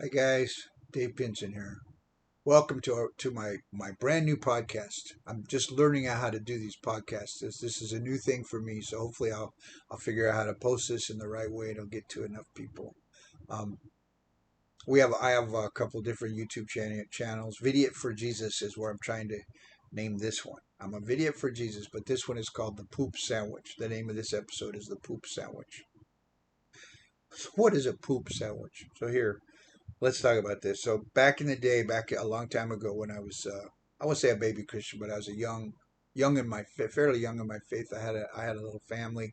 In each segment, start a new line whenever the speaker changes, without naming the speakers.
Hi guys, Dave Pinson here. Welcome to my brand new podcast. I'm just learning out how to do these podcasts. This is a new thing for me, so hopefully I'll figure out how to post this in the right way. It'll get to enough people. Um, I have a couple different YouTube channels. Vidiot for Jesus is where I'm trying to name this one. I'm a Vidiot for Jesus, but this one is called the Poop Sandwich. The name of this episode is the Poop Sandwich. So what is a poop sandwich? So here, let's talk about this. So back in the day, back a long time ago, when I won't say a baby Christian, but I was a young in my fairly young in my faith. I had a little family.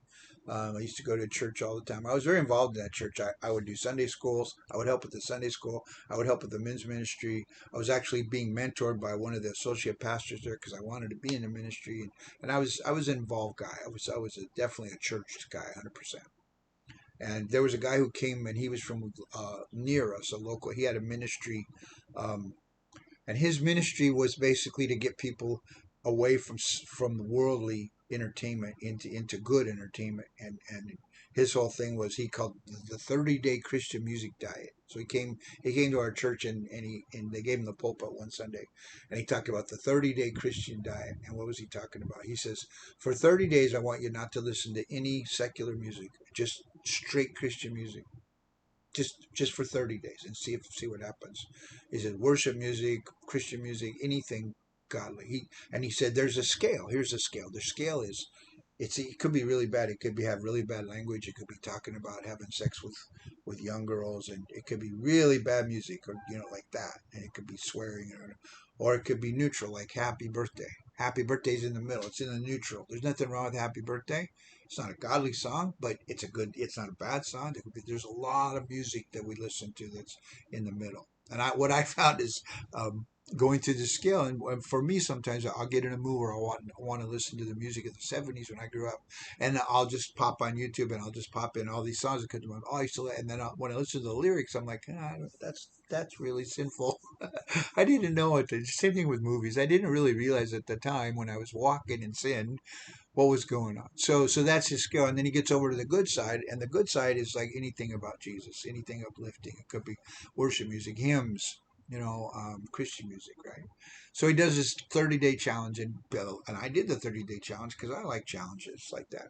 I used to go to church all the time. I was very involved in that church. I would do Sunday schools. I would help with the Sunday school. I would help with the men's ministry. I was actually being mentored by one of the associate pastors there because I wanted to be in the ministry, and I was an involved guy. Definitely a church guy, 100%. And there was a guy who came, and he was from near us, a local. He had a ministry, um, and his ministry was basically to get people away from worldly entertainment into good entertainment. And his whole thing was he called the 30-day Christian music diet. So he came to our church, and they gave him the pulpit one Sunday, and he talked about the 30-day Christian diet. And what was he talking about? He says, for 30 days I want you not to listen to any secular music, just straight Christian music, just for 30 days, and see what happens. Is it worship music, Christian music, anything godly? He said there's a scale. Here's the scale. The scale is it could be really bad. It could be have really bad language. It could be talking about having sex with young girls, and it could be really bad music, or like that. And it could be swearing, or it could be neutral, like happy birthday. Happy birthday's in the middle. It's in the neutral. There's nothing wrong with happy birthday. It's not a godly song, but it's not a bad song. There's a lot of music that we listen to that's in the middle. And what I found is going through the scale, and for me, sometimes I'll get in a mood where I want to listen to the music of the '70s when I grew up, and I'll just pop on YouTube and I'll just pop in all these songs that come to mind. Oh, I used to, and then when I listen to the lyrics, I'm like, that's really sinful. I didn't know it. Same thing with movies. I didn't really realize at the time when I was walking in sin what was going on. So that's his skill. And then he gets over to the good side, and the good side is like anything about Jesus, anything uplifting. It could be worship music, hymns, Christian music, right? So he does this 30-day challenge, and I did the 30-day challenge because I like challenges like that.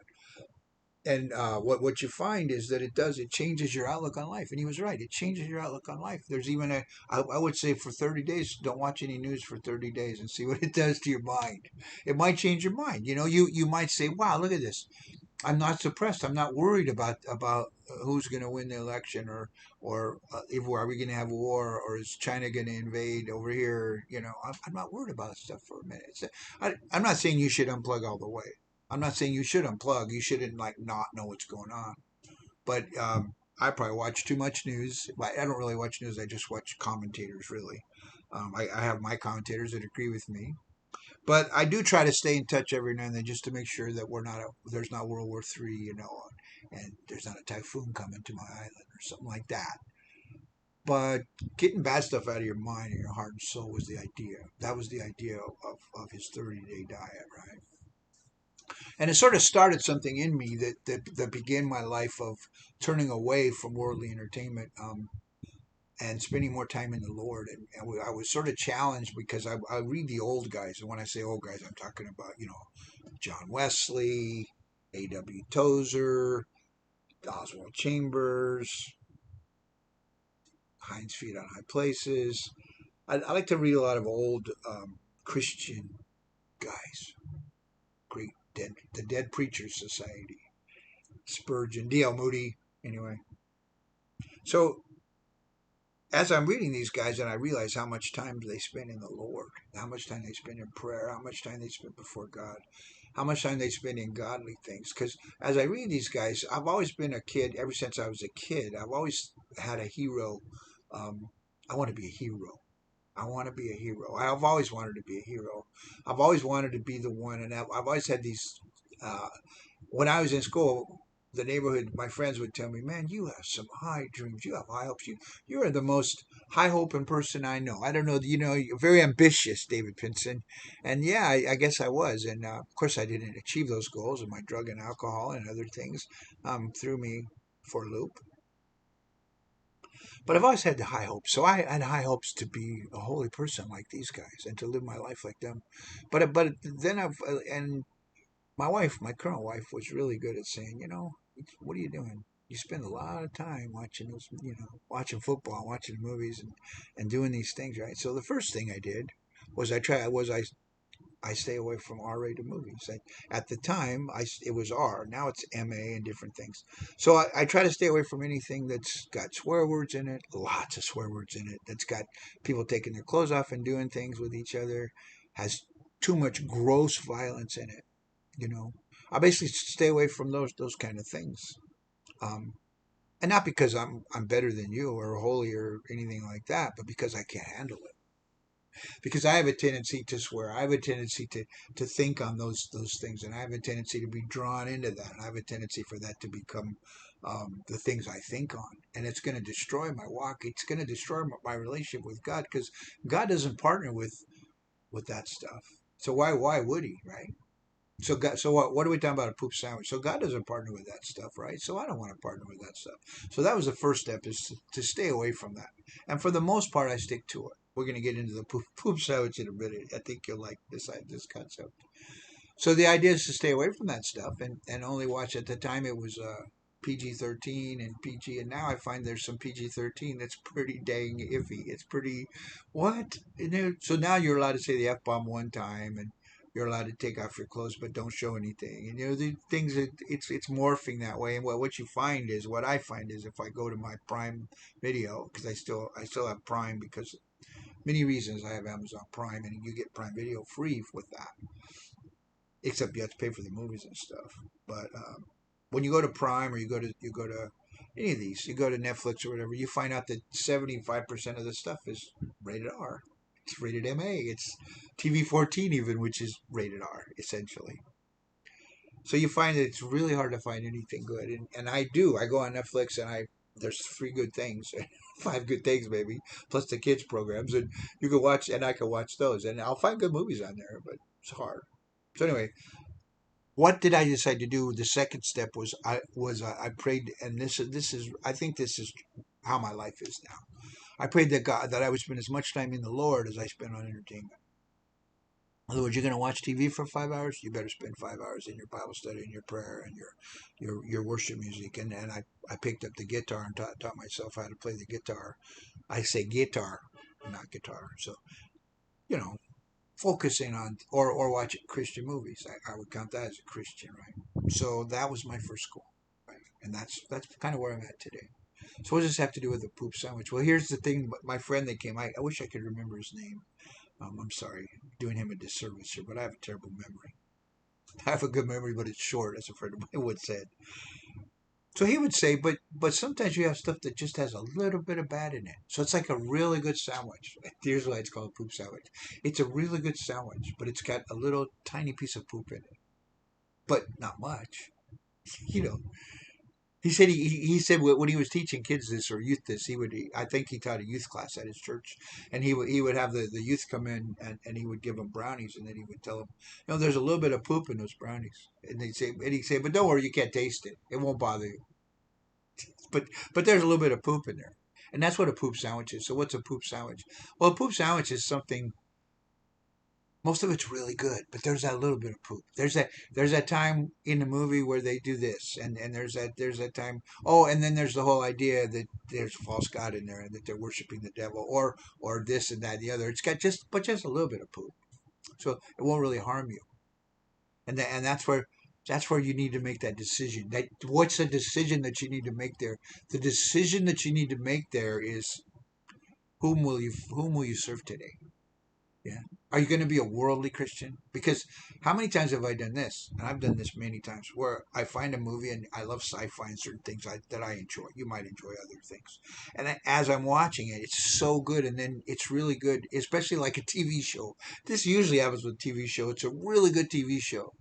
And what you find is that it changes your outlook on life. And he was right. It changes your outlook on life. There's even I would say for 30 days, don't watch any news for 30 days and see what it does to your mind. It might change your mind. You might say, wow, look at this. I'm not suppressed. I'm not worried about who's going to win the election, or if are we going to have war, or is China going to invade over here? I'm not worried about stuff for a minute. I'm not saying you should unplug all the way. I'm not saying you should unplug. You shouldn't like not know what's going on. But I probably watch too much news. I don't really watch news. I just watch commentators. Really, I have my commentators that agree with me, but I do try to stay in touch every now and then just to make sure that there's not World War III, and there's not a typhoon coming to my island or something like that. But getting bad stuff out of your mind and your heart and soul was the idea. That was the idea of his 30-day diet, right? And it sort of started something in me that began my life of turning away from worldly entertainment, and spending more time in the Lord. And I was sort of challenged because I read the old guys. And when I say old guys, I'm talking about, John Wesley, A.W. Tozer, Oswald Chambers, Heinz Feet on High Places. I like to read a lot of old Christian guys, great the Dead Preachers Society, Spurgeon, D.L. Moody. Anyway, so as I'm reading these guys, and I realize how much time they spend in the Lord, how much time they spend in prayer, how much time they spend before God, how much time they spend in godly things. Because as I read these guys, I've always been a kid. Ever since I was a kid, I've always had a hero. Um, I want to be a hero. I want to be a hero. I've always wanted to be a hero. I've always wanted to be the one, and I've always had these. Uh, when I was in school, the neighborhood, my friends would tell me, "Man, you have some high dreams. You have high hopes. You are the most high hoping person I know." I don't know. You're very ambitious, David Pinson, and yeah, I guess I was. And of course, I didn't achieve those goals, and my drug and alcohol and other things threw me for a loop. But I've always had the high hopes. So I had high hopes to be a holy person like these guys and to live my life like them. But then and my wife, my current wife, was really good at saying, what are you doing? You spend a lot of time watching those, watching football, watching movies, and doing these things, right? So the first thing I did was I stay away from R-rated movies. At the time, it was R. Now it's MA and different things. So I try to stay away from anything that's got swear words in it, lots of swear words in it, that's got people taking their clothes off and doing things with each other, has too much gross violence in it. You know, I basically stay away from those kind of things. Um, and not because I'm better than you or holy or anything like that, but because I can't handle it, because I have a tendency to swear. I have a tendency to think on those things, and I have a tendency to be drawn into that. And I have a tendency for that to become the things I think on, and it's going to destroy my walk. It's going to destroy my relationship with God, because God doesn't partner with that stuff. So why would He, right? So God, so what are we talking about, a poop sandwich? So God doesn't partner with that stuff, right? So I don't want to partner with that stuff. So that was the first step, is to stay away from that. And for the most part, I stick to it. We're going to get into the poop sandwich in a minute. I think you'll like this concept. So the idea is to stay away from that stuff and only watch. At the time it was PG-13 and PG, and now I find there's some PG-13 that's pretty dang iffy. It's pretty, what? So now you're allowed to say the F-bomb one time, and you're allowed to take off your clothes but don't show anything. And the things that it's morphing that way. And what you find is, what I find is, if I go to my Prime Video, because I still have Prime, because many reasons I have Amazon Prime, and you get Prime Video free with that, except you have to pay for the movies and stuff. But when you go to Prime, or you go to any of these, you go to Netflix or whatever, you find out that 75% of the stuff is rated R. It's rated MA. It's TV-14 even, which is rated R essentially. So you find that it's really hard to find anything good, and I do. I go on Netflix, and there's 3 good things, 5 good things maybe, plus the kids programs, and you can watch, and I can watch those, and I'll find good movies on there, but it's hard. So anyway, what did I decide to do? The second step was I prayed, and this is I think this is how my life is now. I prayed that God, that I would spend as much time in the Lord as I spend on entertainment. In other words, you're going to watch TV for 5 hours. You better spend 5 hours in your Bible study and your prayer and your worship music. And I picked up the guitar and taught myself how to play the guitar. I say guitar, not guitar. So you know, focusing on, or watching Christian movies. I would count that as a Christian, right? So that was my first goal, right? And that's kind of where I'm at today. So what does this have to do with the poop sandwich? Well, here's the thing. My friend that came, I wish I could remember his name. I'm sorry, doing him a disservice here, but I have a terrible memory. I have a good memory, but it's short, as a friend of mine would say. So he would say, but sometimes you have stuff that just has a little bit of bad in it. So it's like a really good sandwich. Here's why it's called a poop sandwich. It's a really good sandwich, but it's got a little tiny piece of poop in it, but not much. You know, he said when he was teaching kids this, or youth this, I think he taught a youth class at his church, and he would have the youth come in, and he would give them brownies, and then he would tell them, there's a little bit of poop in those brownies, and he'd say, but don't worry, you can't taste it. It won't bother you. But there's a little bit of poop in there, and that's what a poop sandwich is. So what's a poop sandwich? Well, a poop sandwich is something. Most of it's really good, but there's that little bit of poop. There's that time in the movie where they do this, and there's that time. Oh, and then there's the whole idea that there's a false god in there, and that they're worshiping the devil, or this and that and the other. It's got just a little bit of poop, so it won't really harm you. And that's where you need to make that decision. What's the decision that you need to make there? The decision that you need to make there is, whom will you serve today? Yeah. Are you going to be a worldly Christian? Because how many times have I done this? And I've done this many times, where I find a movie, and I love sci-fi and certain things that I enjoy. You might enjoy other things. And as I'm watching it, it's so good. And then it's really good, especially like a TV show. This usually happens with TV show. It's a really good TV show.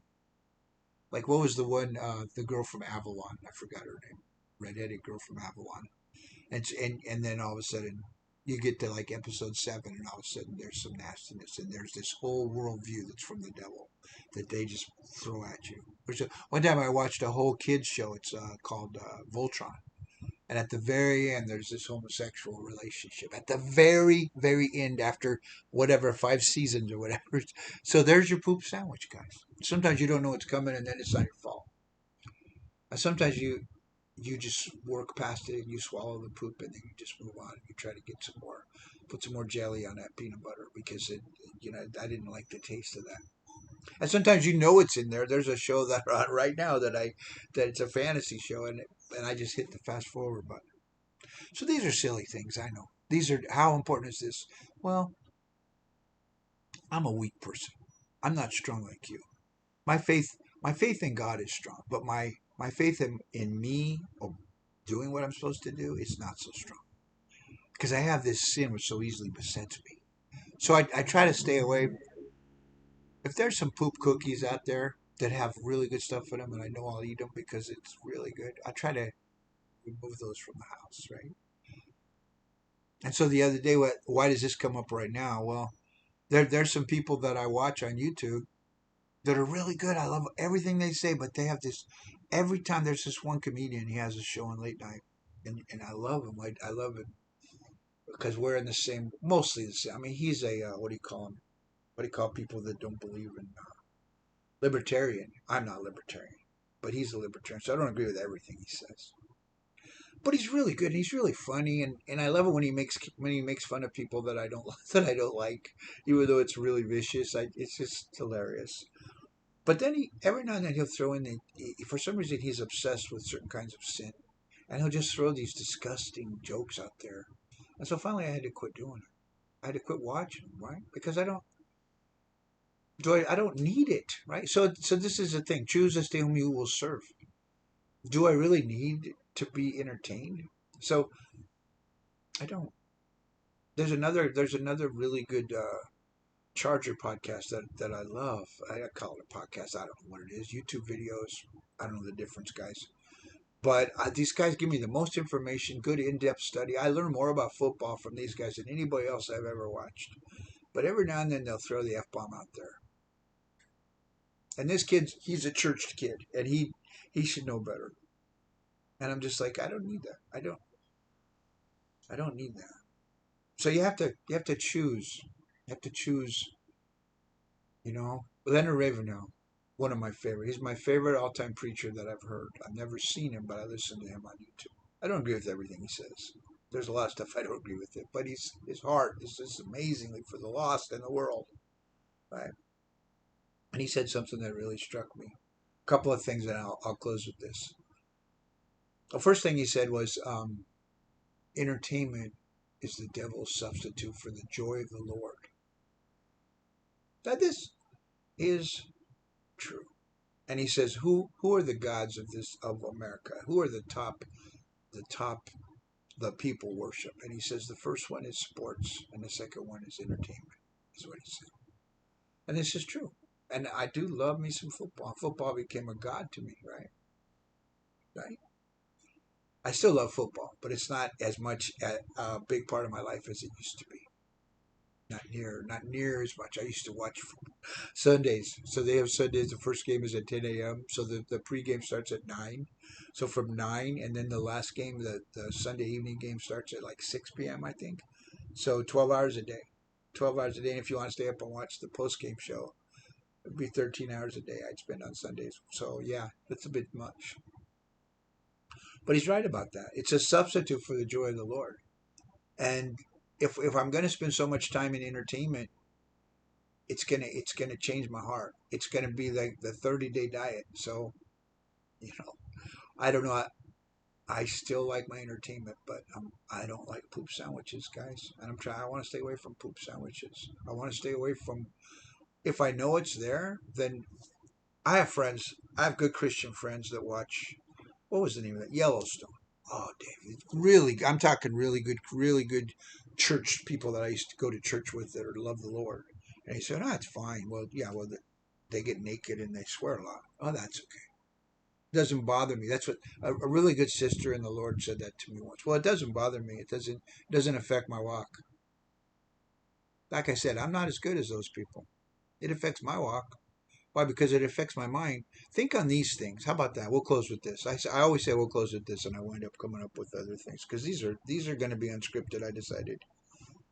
Like, what was the one, the girl from Avalon? I forgot her name. Redheaded girl from Avalon. And then all of a sudden, you get to like episode 7, and all of a sudden there's some nastiness, and there's this whole worldview that's from the devil that they just throw at you. One time I watched a whole kids show. It's called Voltron, And at the very end, there's this homosexual relationship. At the very, very end, after whatever, 5 seasons or whatever. So there's your poop sandwich, guys. Sometimes you don't know what's coming, and then it's not your fault. And sometimes you just work past it and you swallow the poop, and then you just move on and you try to get some more, put some more jelly on that peanut butter because I didn't like the taste of that. And sometimes it's in there. There's a show that on right now that it's a fantasy show, and I just hit the fast forward button. So these are silly things, I know. These are how important is this? Well, I'm a weak person. I'm not strong like you. My faith my faith in God is strong, but my faith in me or doing what I'm supposed to do is not so strong. Because I have this sin which so easily besets me. So I try to stay away. If there's some poop cookies out there that have really good stuff in them and I know I'll eat them because it's really good, I try to remove those from the house, right? And so the other day, why does this come up right now? Well, there's some people that I watch on YouTube that are really good. I love everything they say, but they have this. Every time there's this one comedian, he has a show on late night, and I love him. I love it because we're in the same, mostly the same. I mean, he's a what do you call him? What do you call people that don't believe in libertarian? I'm not libertarian, but he's a libertarian, so I don't agree with everything he says. But he's really good and he's really funny, and I love it when he makes fun of people that I don't that I don't like, even though it's really vicious. It's just hilarious. But then every now and then he'll throw in for some reason he's obsessed with certain kinds of sin, and he'll just throw these disgusting jokes out there. And so finally I had to quit doing it. I had to quit watching them, right? Because I don't need it, right? So this is the thing: choose this day whom you will serve. Do I really need to be entertained? So I don't. There's another really good Charger podcast that I love. I call it a podcast. I don't know what it is. YouTube videos. I don't know the difference, guys. But these guys give me the most information, good in-depth study. I learn more about football from these guys than anybody else I've ever watched. But every now and then they'll throw the F-bomb out there. And this kid, he's a church kid, and he should know better. And I'm just like, I don't need that. I don't need that. So you have to choose. You have to choose. Leonard Ravenhill, one of my favorite. He's my favorite all-time preacher that I've heard. I've never seen him, but I listen to him on YouTube. I don't agree with everything he says. There's a lot of stuff I don't agree with it, but his heart is just amazingly for the lost and the world, right? And he said something that really struck me. A couple of things, and I'll close with this. The first thing he said was, entertainment is the devil's substitute for the joy of the Lord. Now this is true. And he says, who are the gods of America? Who are the top the people worship? And he says the first one is sports and the second one is entertainment. Is what he said. And this is true. And I do love me some football. Football became a god to me, right? Right. I still love football, but it's not as much a big part of my life as it used to be. Not near as much. I used to watch Sundays. So they have Sundays. The first game is at 10 a.m. So the pregame starts at 9. So from 9, and then the last game, the Sunday evening game starts at like 6 p.m., I think. So 12 hours a day. 12 hours a day. And if you want to stay up and watch the post-game show, it'd be 13 hours a day I'd spend on Sundays. So yeah, that's a bit much. But he's right about that. It's a substitute for the joy of the Lord. And if I'm going to spend so much time in entertainment, it's gonna change my heart. It's gonna be like the 30-day diet. So, you know, I don't know. I still like my entertainment, but I don't like poop sandwiches, guys. And I'm trying. I want to stay away from poop sandwiches. I want to stay away from. If I know it's there, then I have friends. I have good Christian friends that watch. What was the name of that? Yellowstone. Oh, David, really? I'm talking really good church people that I used to go to church with that love the Lord. And he said, "Oh, it's fine." Well, yeah, well, they get naked and they swear a lot. Oh, that's okay. It doesn't bother me. That's what a really good sister in the Lord said that to me once. Well, it doesn't bother me. It doesn't affect my walk. Like I said, I'm not as good as those people. It affects my walk. Why? Because it affects my mind. Think on these things. How about that? We'll close with this. I always say we'll close with this, and I wind up coming up with other things because these are going to be unscripted. I decided.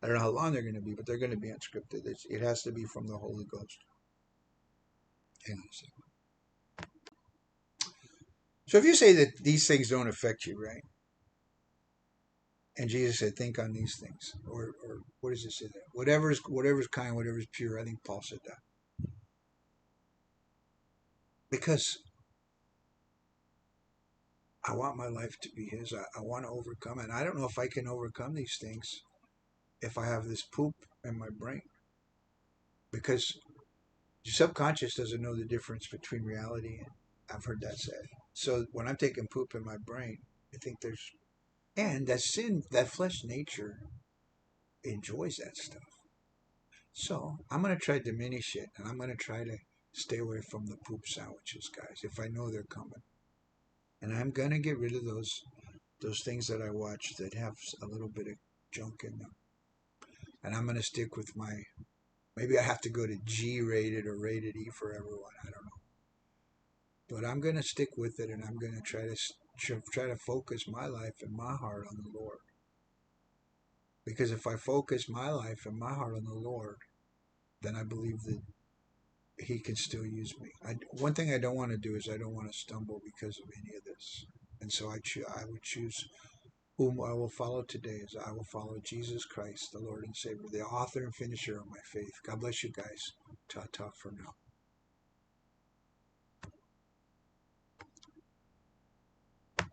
I don't know how long they're going to be, but they're going to be unscripted. It has to be from the Holy Ghost. Hang on a second. So if you say that these things don't affect you, right? And Jesus said, think on these things. Or what does it say there? Whatever's kind, whatever's pure. I think Paul said that. Because I want my life to be his. I want to overcome it. And I don't know if I can overcome these things if I have this poop in my brain. Because your subconscious doesn't know the difference between reality and I've heard that said. So when I'm taking poop in my brain, I think there's and that sin, that flesh nature enjoys that stuff. So I'm gonna try to diminish it, and I'm gonna try to stay away from the poop sandwiches, guys, if I know they're coming. And I'm gonna get rid of those things that I watch that have a little bit of junk in them. And I'm gonna stick with my. Maybe I have to go to G rated or rated E for everyone. I don't know, but I'm gonna stick with it, and I'm gonna try to focus my life and my heart on the Lord. Because if I focus my life and my heart on the Lord, then I believe that He can still use me. One thing I don't want to do is I don't want to stumble because of any of this. And so I would choose whom I will follow today is I will follow Jesus Christ, the Lord and Savior, the author and finisher of my faith. God bless you guys. Ta ta for now.